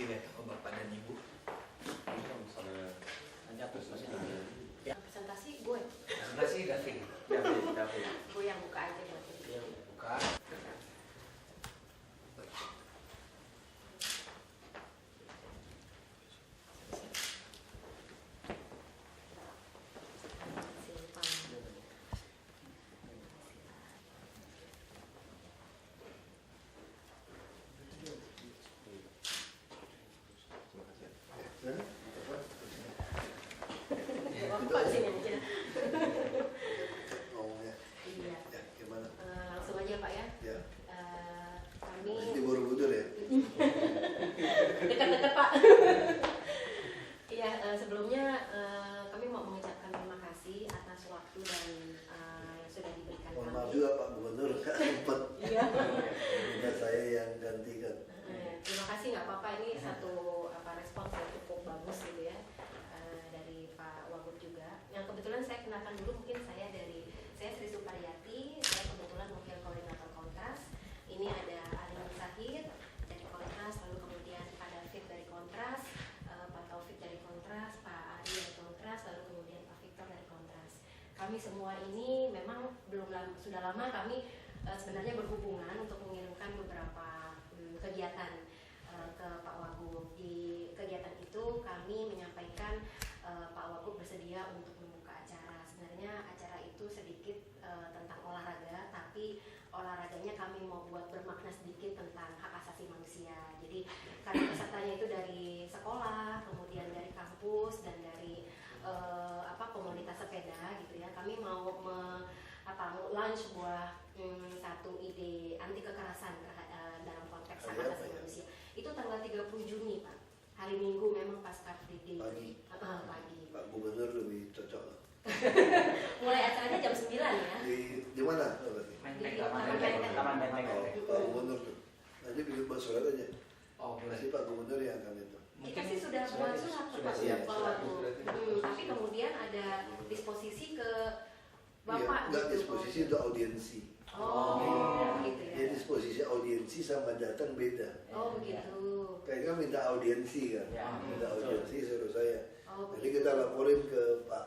sini sama bapak dan ibu. Ya. Presentasi gue. Presentasi David. Gue yang buka aja buat Yang buka. Bapak sini aja. Ngomongnya. Iya. Ya, gimana? Langsung aja Pak ya. Ya. Kami Masih di Borobudur ya? dekat-dekat Pak. Iya, sebelumnya kami mau mengucapkan terima kasih atas waktu dan yang sudah diberikan Mohon kami. maaf juga Pak Gubernur, nggak sempat. Iya. Minta saya yang gantikan. Terima kasih, nggak apa-apa, ini satu respons yang cukup bagus gitu ya dari Pak Wagub juga. Yang kebetulan saya kenalkan dulu, mungkin saya Sri Supariyati, saya kebetulan wakil koordinator Kontras. Ini ada Arin Sahid dari Kontras, lalu kemudian Pak David dari Kontras, Pak Taufik dari Kontras, Pak Ari dari Kontras, lalu kemudian Pak Victor dari Kontras. Kami semua ini memang sudah lama kami sebenarnya berhubungan untuk mengirimkan beberapa kegiatan ke Pak Wagub. Di kegiatan itu kami menyampaikan Pak Wagub bersedia untuk membuka acara. Sebenarnya acara itu sedikit tentang olahraga, tapi olahraganya kami mau buat bermakna sedikit tentang hak asasi manusia. Jadi karena pesertanya itu dari sekolah, kemudian dari kampus dan dari komunitas sepeda gitu ya. Kami mau launch sebuah satu ide anti kekerasan dalam konteks hak asasi manusia. Itu tanggal 30 Juni Pak, hari Minggu, memang pas Car Free Day. Pagi. Pak Gubernur lebih cocok. Mulai acaranya jam 9 ya. Di mana? Taman Menteng. Pak Gubernur tuh. Nanti bikin buat surat aja. Oh, Masih Pak Gubernur yang akan itu. Kita sih sudah buat surat ke Pak Wagub. Tapi kemudian ada disposisi ke Bapak. Enggak, disposisi untuk audiensi. Gitu ya. Jadi disposisi audiensi sama datang beda. Oh begitu. Kayaknya minta audiensi kan. Ya. Minta audiensi suruh saya. Oh Jadi begitu. kita laporin ke Pak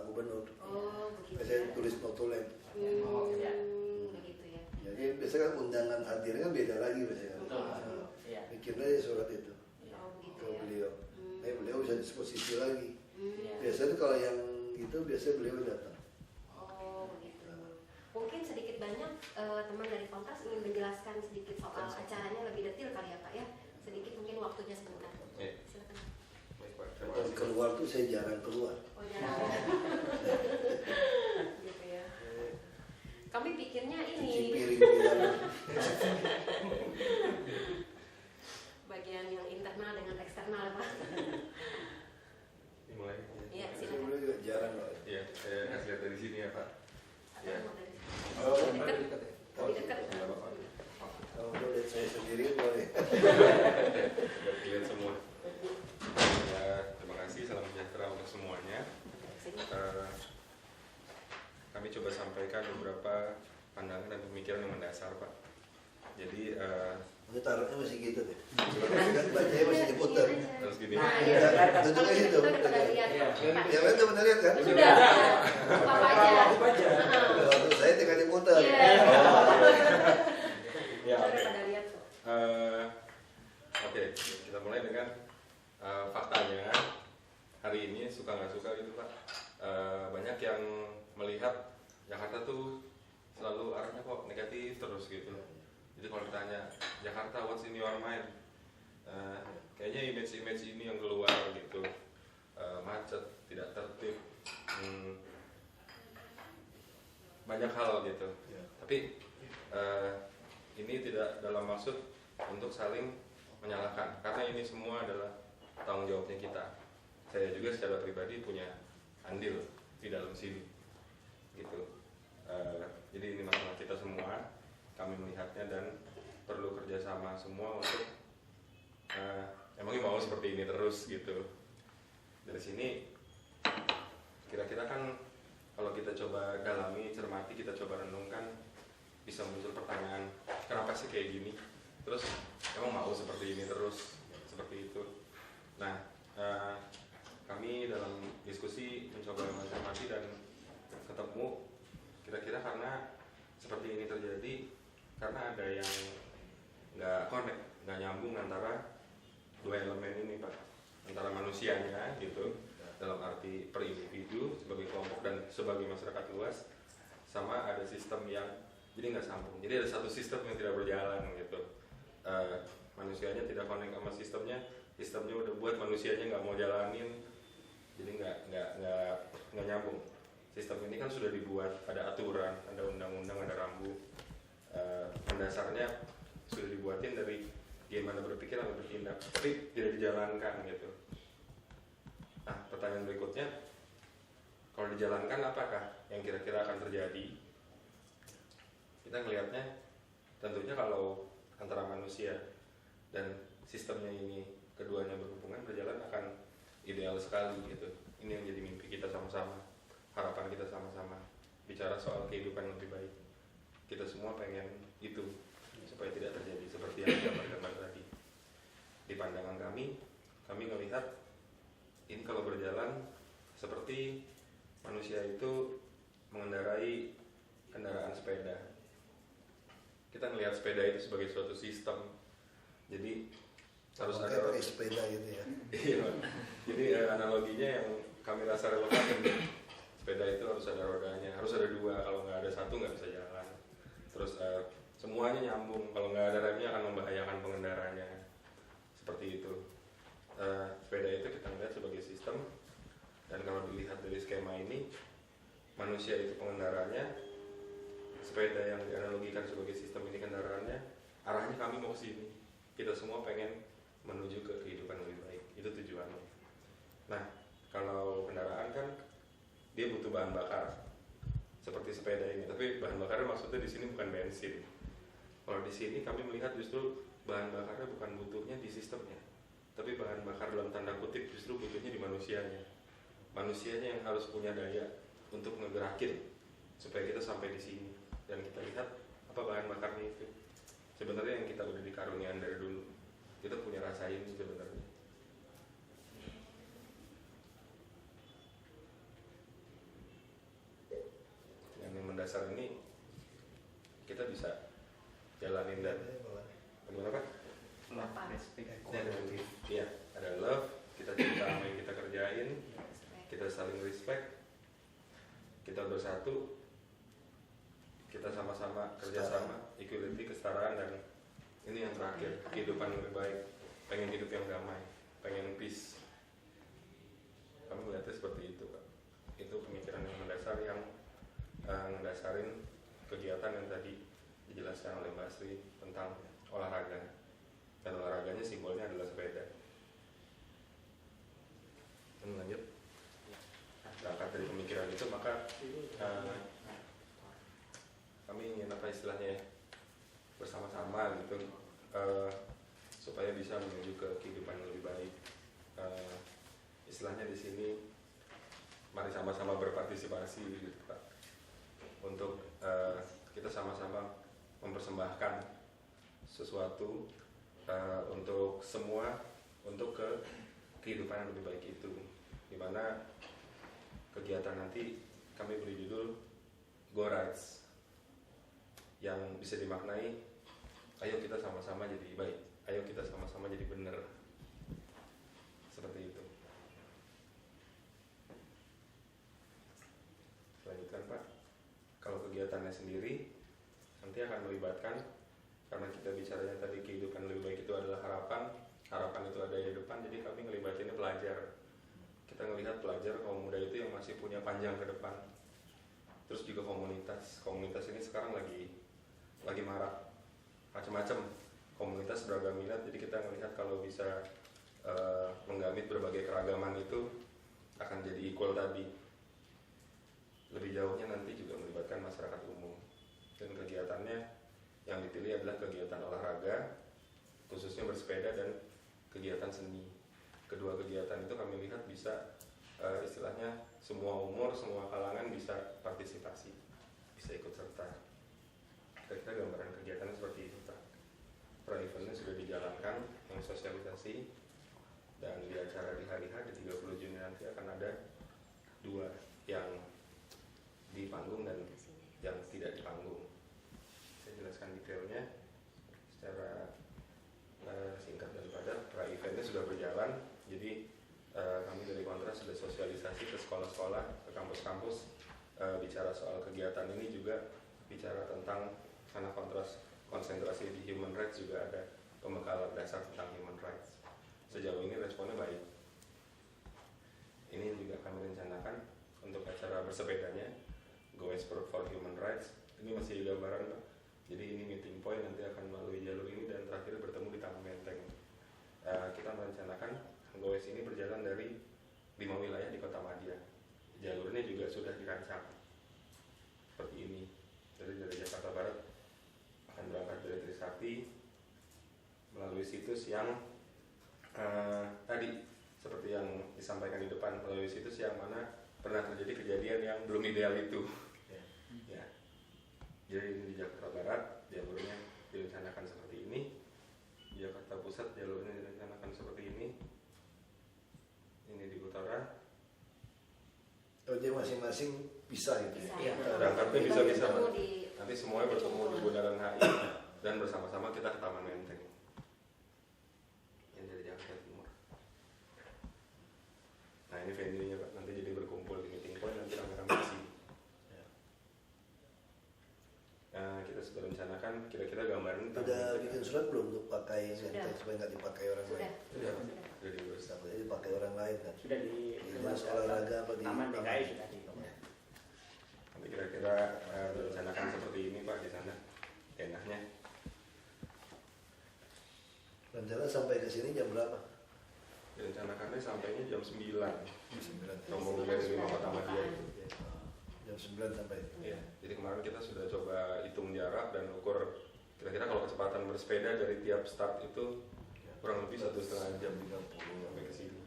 Gubernur. Oh begitu. Saya tulis notulen. Begitu ya. Jadi biasanya kan undangan hadirnya kan beda lagi biasanya. Betul. Iya. Bikin aja surat itu Oh begitu ke ya. beliau. Beliau bisa disposisi lagi. Iya. Biasanya kalau yang itu biasanya beliau datang. Oh begitu. Mungkin sedikit banyak teman dari Kontras ingin menjelaskan sedikit soal acaranya lebih detail kali ya Pak ya. Sedikit mungkin waktunya sebentar. Silakan. Dan keluar tuh saya jarang keluar. Oh jarang. Gitu ya. Kami pikirnya Cuci ini piring di dalam. bagian yang internal dengan eksternal Pak. Dimulai. Iya Saya silakan. beliau juga jarang loh. Iya, saya kasih lihat dari sini ya Pak. Atau Ya. mau dari sini? Oh, Lebih dekat. Lebih dekat. Nggak apa-apa. Kalau mau lihat saya sendiri boleh. Biar dilihat semua. Ya, terima kasih. Salam sejahtera untuk semuanya. Sini. Kami coba sampaikan beberapa pandangan dan pemikiran yang mendasar, Pak. Jadi Ini taruhnya masih gitu deh. Kan bacanya masih diputar. terus gini. Nah, Ya, iya. bentuknya Kalau gitu. kita udah pada lihat. Ya kan teman lihat kan? Sudah. Apa aja? Kalau saya tinggal diputar. Iya. Ya, Udah oke. pada lihat kok. Oke, kita mulai dengan faktanya. Hari ini suka nggak suka gitu Pak, banyak yang melihat Jakarta tuh selalu arahnya kok negatif terus gitu. Jadi kalau ditanya Jakarta what's in your mind, kayaknya image ini yang keluar gitu, macet, tidak tertib, banyak hal gitu. Tapi ini tidak dalam maksud untuk saling menyalahkan, karena ini semua adalah tanggung jawabnya kita. Saya juga secara pribadi punya andil di dalam sini, gitu. Jadi ini masalah kita semua, kami melihatnya dan perlu kerjasama semua untuk emangnya mau seperti ini terus gitu. Dari sini kira-kira kan kalau kita coba dalami, cermati, kita coba renungkan, bisa muncul pertanyaan, kenapa sih kayak gini? Terus emang mau seperti ini terus, seperti itu. karena ada yang nggak connect, nggak nyambung antara dua elemen ini Pak, antara manusianya gitu dalam arti per individu sebagai kelompok dan sebagai masyarakat luas, sama ada sistem yang jadi nggak sambung. Jadi ada satu sistem yang tidak berjalan gitu. Manusianya tidak connect sama sistemnya udah buat manusianya nggak mau jalanin, jadi nggak nyambung. Sistem ini kan sudah dibuat, ada aturan, ada undang-undang, ada rambu. Mendasarnya sudah dibuatin dari gimana berpikir atau bertindak, tapi tidak dijalankan gitu. Nah, pertanyaan berikutnya, kalau dijalankan apakah yang kira-kira akan terjadi? Kita ngelihatnya tentunya kalau antara manusia dan sistemnya ini keduanya berhubungan berjalan akan ideal sekali gitu. Ini yang jadi mimpi kita sama-sama, harapan kita sama-sama. Bicara soal kehidupan yang lebih baik, kita semua pengen itu supaya tidak terjadi seperti yang digambar-gambar tadi. Di pandangan kami melihat ini kalau berjalan seperti manusia itu mengendarai kendaraan sepeda. Kita melihat sepeda itu sebagai suatu sistem. Jadi harus ada pakai sepeda gitu ya. Iya. Jadi analoginya yang kami rasa relevan, sepeda itu harus ada rodanya, harus ada dua. Kalau nggak ada satu nggak bisa jalan. Terus semuanya nyambung. Kalau nggak ada remnya akan membahayakan pengendaranya. Seperti itu. Sepeda itu kita lihat sebagai sistem. Dan kalau dilihat dari skema ini, manusia itu pengendaranya, sepeda yang dianalogikan sebagai sistem ini kendaraannya, arahnya kami mau ke sini. Kita semua pengen menuju ke kehidupan lebih baik. Itu tujuannya. Nah, kalau kendaraan kan dia butuh bahan bakar seperti sepeda ini, tapi bahan bakarnya maksudnya di sini bukan bensin. Kalau di sini kami melihat justru bahan bakarnya bukan butuhnya di sistemnya, tapi bahan bakar dalam tanda kutip justru butuhnya di manusianya. Manusianya yang harus punya daya untuk ngegerakin supaya kita sampai di sini. Dan kita lihat apa bahan bakarnya itu. Sebenarnya yang kita udah dikaruniakan dari dulu. Kita punya rasa ini sebenarnya. Yang mendasar ini kita bisa jalanin dan bagaimana Pak? Love, respect, Iya, ada love, kita cinta sama yang kita kerjain, kita saling respect, kita bersatu, kita sama-sama kerjasama, equality, kesetaraan, dan ini yang terakhir, kehidupan lebih baik, pengen hidup yang damai, pengen peace. Kami melihatnya seperti itu Pak. Itu pemikiran yang mendasar yang ngedasarin kegiatan yang tadi dijelaskan oleh Mbak Sri tentang olahraga. Dan olahraganya simbolnya adalah sepeda. Lanjut. Berangkat dari pemikiran itu maka kami ingin apa istilahnya ya, bersama-sama gitu supaya bisa menuju ke kehidupan yang lebih baik. Istilahnya di sini mari sama-sama berpartisipasi gitu Pak, untuk kita sama-sama mempersembahkan sesuatu untuk semua, untuk ke kehidupan yang lebih baik itu, dimana kegiatan nanti kami beri judul Go Rights, yang bisa dimaknai ayo kita sama-sama jadi baik, ayo kita sama-sama jadi benar, seperti itu. Lanjutkan Pak. Kalau kegiatannya sendiri nanti akan melibatkan, karena kita bicaranya tadi kehidupan lebih baik itu adalah harapan itu ada di depan, jadi kami ngelibatinnya pelajar. Kita ngelihat pelajar kaum muda itu yang masih punya panjang ke depan. Terus juga komunitas ini sekarang lagi marak, macam-macam komunitas beragam minat, jadi kita ngelihat kalau bisa menggamit berbagai keragaman itu akan jadi equal tadi. Lebih jauhnya nanti juga melibatkan masyarakat umum, dan kegiatannya yang dipilih adalah kegiatan olahraga, khususnya bersepeda, dan kegiatan seni. Kedua kegiatan itu kami lihat bisa istilahnya semua umur, semua kalangan bisa partisipasi, bisa ikut serta. Kira-kira gambaran kegiatannya seperti itu Pak. Pra-eventnya sudah dijalankan, yang sosialisasi, dan di acara di hari H di 30 Juni nanti akan ada 2, yang di panggung dan yang tidak di panggung. Saya jelaskan detailnya. berjalan. Jadi kami dari Kontras sudah sosialisasi ke sekolah-sekolah, ke kampus-kampus, bicara soal kegiatan ini, juga bicara tentang karena Kontras konsentrasi di human rights, juga ada pembekalan dasar tentang human rights. Sejauh ini responnya baik. Ini juga kami rencanakan untuk acara bersepedanya Goes for Human Rights. Ini masih gambaran, Pak. Jadi ini meeting point, nanti akan melalui jalur ini dan terakhir bertemu di Taman Menteng. Kita merencanakan Goes ini berjalan dari 5 wilayah di Kota Madia. Jalurnya juga sudah dirancang seperti ini. Jadi dari Jakarta Barat akan berangkat dari Trisakti melalui situs yang tadi seperti yang disampaikan di depan, melalui situs yang mana pernah terjadi kejadian yang belum ideal itu. Ya. Jadi di Jakarta Barat jalurnya direncanakan seperti ini, di Jakarta Pusat jalurnya direncanakan seperti ini di utara. Oh, jadi masing-masing bisa gitu ya? Berangkatnya bisa-bisa. Nanti semuanya bertemu di Bundaran HI dan bersama-sama kita ke Taman Menteng. Yang dari Jakarta Timur. Nah ini venue-nya Pak, nanti jadi berkumpul di meeting point, nanti rame-rame di sini. Nah kita sudah rencanakan kira-kira gambaran. Sudah bikin surat belum untuk pakai menteng supaya nggak dipakai orang lain? Sudah diurus. Takutnya dipakai orang lain kan? Sudah di Dinas olahraga apa di Taman DKI sudah di. Nanti kira-kira rencanakan seperti ini Pak di sana. Enaknya. Rencana sampai ke sini jam berapa? Rencanakannya sampainya jam 9. Jam 9. Rombongan dari Kota Madia itu. Jam 9 sampai. Iya. Jadi kemarin kita sudah coba hitung jarak dan ukur kira-kira kalau kecepatan bersepeda dari tiap start itu kurang lebih 1,5 jam 30 sampai ke sini.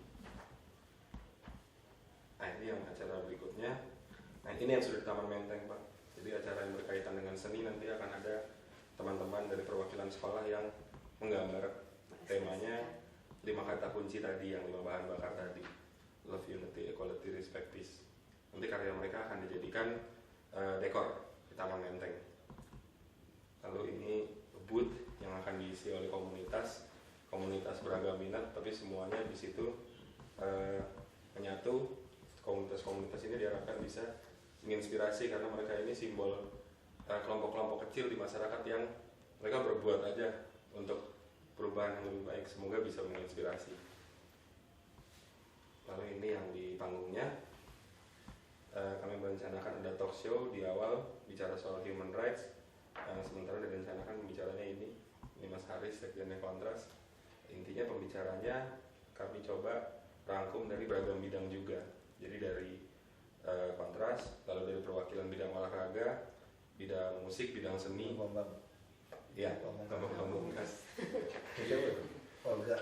Nah ini yang acara berikutnya. Nah ini yang sudah di Taman Menteng Pak. Jadi acara yang berkaitan dengan seni nanti akan ada teman-teman dari perwakilan sekolah yang menggambar temanya 5 kata kunci tadi, yang 5 bahan bakar tadi, love, unity, equality, respect, peace. Nanti karya mereka akan dijadikan dekor di Taman Menteng. Lalu ini booth yang akan diisi oleh komunitas beragam minat, tapi semuanya di situ menyatu. Komunitas-komunitas ini diharapkan bisa menginspirasi karena mereka ini simbol kelompok-kelompok kecil di masyarakat yang mereka berbuat aja untuk perubahan yang lebih baik. Semoga bisa menginspirasi. Lalu ini yang di panggungnya kami merencanakan ada talk show di awal bicara soal human rights. Sementara direncanakan pembicaranya ini Mas Haris, Sekjennya Kontras. Intinya pembicaranya kami coba rangkum dari beragam bidang juga. Jadi dari Kontras, lalu dari perwakilan bidang olahraga, bidang musik, bidang seni. Iya, Pamungkas. Oh enggak.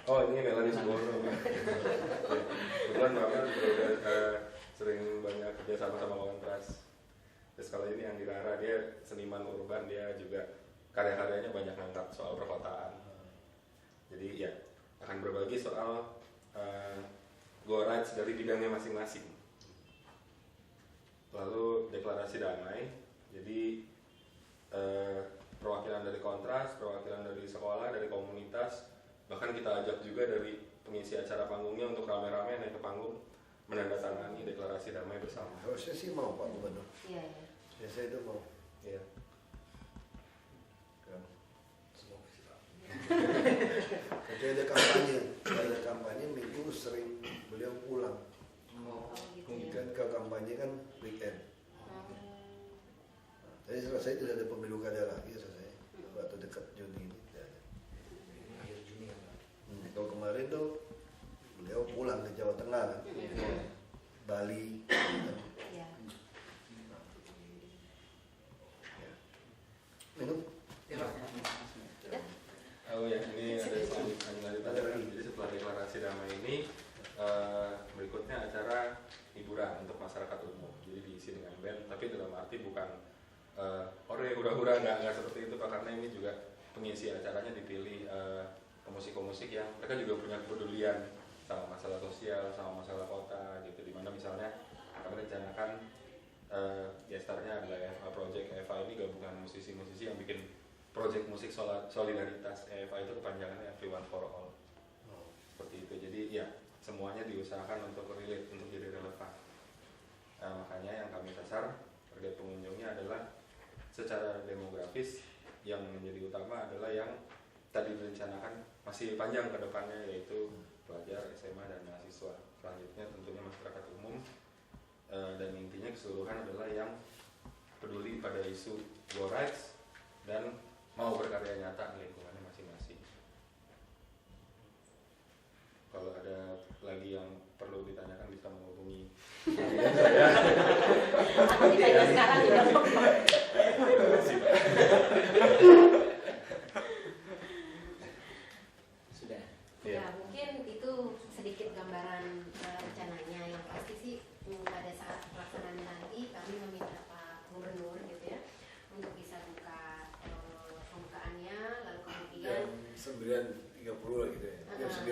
Oh ini Melanie Subono. Kebetulan Bapak juga udah sering banyak kerja sama Kontras. Terus kalau ini yang di Rara, dia seniman urban, dia juga karya-karyanya banyak ngangkat soal perkotaan. Jadi ya akan berbagi soal Go Rights dari bidangnya masing-masing. Lalu deklarasi damai. Jadi perwakilan dari Kontras, perwakilan dari sekolah, dari komunitas, bahkan kita ajak juga dari pengisi acara panggungnya untuk rame-rame naik ke panggung menandatangani deklarasi damai bersama. Harusnya sih mau Pak Gubernur. Iya. Biasanya itu mau. Iya. Kecuali ada kampanye, ada kampanye minggu sering beliau pulang. Kan kalau kampanye kan weekend. Jadi selesai tidak ada pemilu kada lagi selesai. Waktu dekat Juni ini tidak ada. Akhir Juni kan. Kalau kemarin tuh beliau pulang ke Jawa Tengah kan, Bali. Iya. Minum. Oh ya, ini ada selanjutnya. Jadi setelah deklarasi damai ini, berikutnya acara hiburan untuk masyarakat umum. Jadi diisi dengan band, tapi dalam arti bukan ore hura-hura, nggak seperti itu Pak, karena ini juga pengisi acaranya dipilih pemusik-pemusik yang mereka juga punya kepedulian sama masalah sosial, sama masalah kota gitu. Dimana misalnya kami rencanakan gestarnya adalah EFA Project. EFA ini gabungan musisi-musisi yang bikin project musik solidaritas. EFA itu kepanjangannya Everyone for All. Seperti diusahakan untuk relate, untuk jadi relevan. Nah, makanya yang kami sasar target pengunjungnya adalah secara demografis yang menjadi utama adalah yang tadi direncanakan masih panjang ke depannya, yaitu pelajar SMA dan mahasiswa. Selanjutnya tentunya masyarakat umum, dan intinya keseluruhan adalah yang peduli pada isu go rights dan mau berkarya nyata di lingkungannya masing-masing. Kalau ada lagi yang perlu ditanyakan bisa menghubungi saya. Atau ditanya sekarang juga apa? Sudah. Ya, mungkin itu sedikit gambaran rencananya. Yang pasti sih pada saat pelaksanaan nanti kami meminta Pak Gubernur gitu ya untuk bisa buka pembukaannya, lalu kemudian Jam 9.30 lah gitu ya. Jam 9.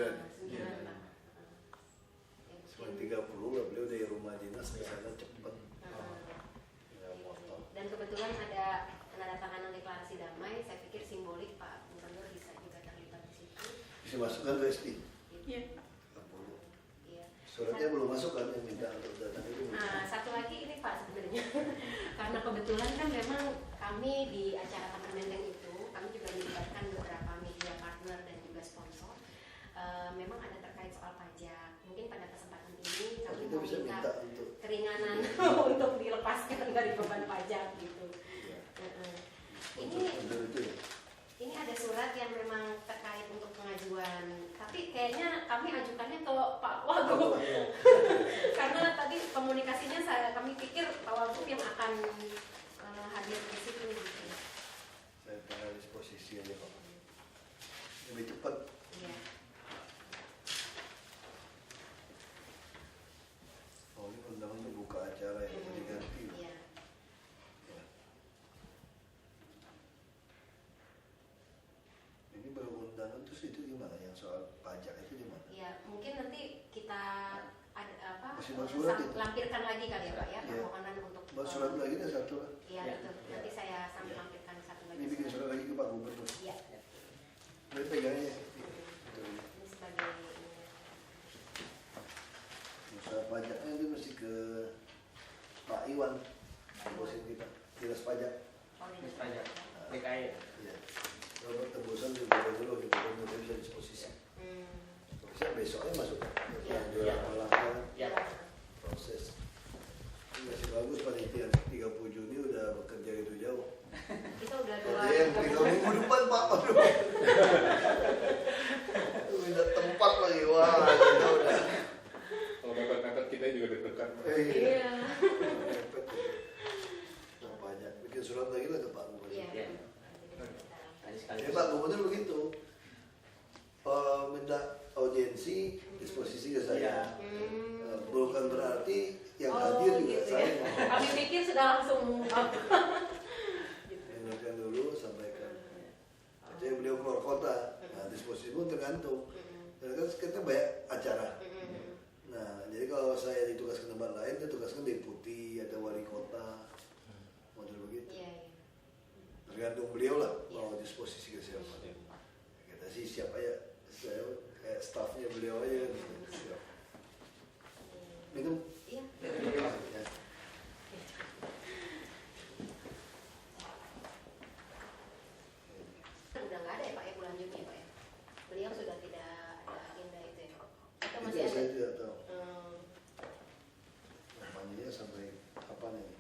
9 Pak. Cuma 30 lah, beliau dari rumah dinas ke sana cepet. Ya, motor. Dan kebetulan ada penandatanganan deklarasi damai, saya pikir simbolik Pak Gubernur bisa juga terlibat di situ. Bisa masukkan ke SD. Iya. Nggak perlu. Iya. Suratnya belum masuk kan yang minta untuk datang itu. Nah, satu lagi ini Pak sebenarnya, karena kebetulan kan memang kami di acara Taman Menteng itu, kami juga melibatkan beberapa media partner dan juga sponsor. Memang ada terkait soal pajak. Mungkin pada kesempatan ini kami Kita mau bisa minta minta untuk keringanan untuk dilepaskan dari beban pajak gitu. ya, Ini untuk itu ya. ini ada surat yang memang terkait untuk pengajuan, tapi kayaknya kami ajukannya ke Pak Wagub. Karena tadi komunikasinya kami pikir Pak Wagub yang akan hadir di situ gitu. Saya tinggal disposisi aja Pak. Lebih cepat. Iya. Oh ini undangan untuk buka acara yang mau diganti. Iya. Ya. Ini baru undangan terus itu gimana? Yang soal pajak itu gimana? Iya, mungkin nanti kita ada apa? Masih buat surat itu? lampirkan lagi kali ya Pak ya, Iya. permohonan untuk. Buat surat lagi deh satu lah. Iya, Ya. betul. Nanti saya sambil lampirkan satu lagi. Ini bikin surat lagi ke Pak Gubernur. Iya. Ini pegangnya. Ini sebagai Usaha pajaknya itu mesti ke Pak Iwan, bosin kita, dinas pajak. Dinas pajak. DKI. Iya. Kalau tebusan di Gubernur, di Gubernur bisa disposisi. Bisa besoknya masuk. Iya. Jualan malaknya, Ya. proses. Ini masih bagus panitia. 30 Juni udah bekerja itu jauh. kita udah Ada yang 3 minggu depan Pak, aduh. Minta tempat lagi, wah kita udah. Kalau mepet-mepet kita juga deg-degan. Iya. Mepet. Nah, banyak. Bikin surat lagi lah ke Pak Gubernur. Iya. Iya. Tadi sekali. Ya Pak Gubernur begitu. Minta audiensi disposisi ke saya. Bukan berarti yang hadir juga gitu saya. ya. Kami pikir sudah langsung Dengarkan dulu, sampaikan. Jadi beliau keluar kota, nah disposisi pun tergantung. Karena kan kita banyak acara. Nah, jadi kalau saya ditugaskan ke tempat lain, dia tugaskan deputi atau wali kota, model begitu. Iya, iya. Tergantung beliau lah, Iya. mau disposisi ke siapa. Kita sih siap aja, saya kayak staffnya beliau aja. Siap. Minum. Iya. Ya. Udah nggak ada ya Pak ya bulan Juni ya Pak ya? Beliau sudah tidak ada agenda itu ya? Atau Itu masih ada? saya tidak tahu. Hmm. Kampanye sampai kapan ini?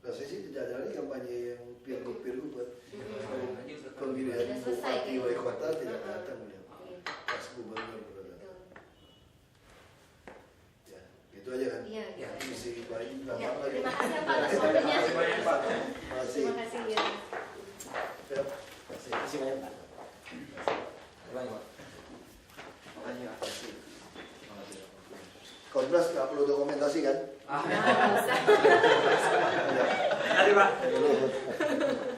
Rasanya sih tidak ada lagi kampanye yang pilgub buat pemilihan Sudah selesai, bupati gitu. wali kota tidak datang beliau. Iya. Pas gubernur baru datang. Betul. Ya, itu aja kan. Iya, gitu aja. Isi baik Ya, tambah lagi. terima kasih Pak atas waktunya. Terima kasih Pak. Terima kasih. Terima kasih ya. Ya, kasih. Kasih banyak Pak. Terima kasih Pak. Makasih Pak. Kontras nggak perlu dokumentasi kan? Ah, Nah, usah. Ya. terima kasih Pak.